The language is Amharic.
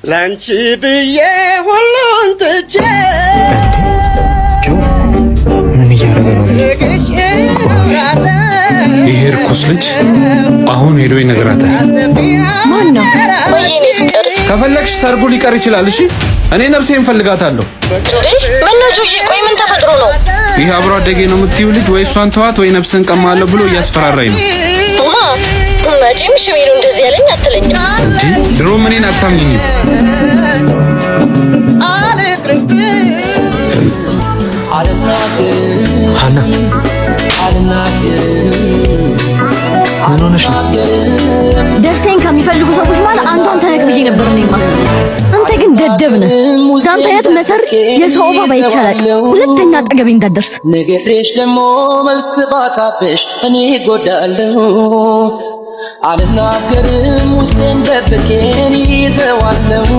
ላንቺ ብዬ ሁሉን ትቼ ምን እያደረገ ነው? ይሄ ርኩስ ልጅ አሁን ሄዶ ይነግራታል። ማን ነው? ወይኔ ፍቅር ከፈለግሽ ሰርጉ ሊቀር ይችላል። እሺ እኔ ነፍሴን ፈልጋታለሁ። ምን ነው ጆዬ? ቆይ ምን ተፈጥሮ ነው? ይሄ አብሮ አደጌ ነው የምትይው ልጅ ወይ እሷን ተዋት ወይ ነፍስን ቀማለሁ ብሎ እያስፈራራኝ ነው። መቼም ሽሜሉ እንደዚህ ያለኝ አትለኝም እንዴ? ድሮ እኔን አታምኚኝም። ሀና ምን ሆነሽ ነው? ደስታዬን ከሚፈልጉ ሰዎች ማለት አንዱ አንተ ነህ ብዬ ነበር ነው የማስበው። አንተ ግን ደደብ ነህ። ዳንተ ያት መሰር የሰው ባባ ይቻላል። ሁለተኛ አጠገቤ እንዳትደርስ ነገሬሽ ደሞ መልስ ባታፈሽ እኔ ጎዳለሁ። አልናገርም ውስጤን ደብቄን ይዘዋለሁ።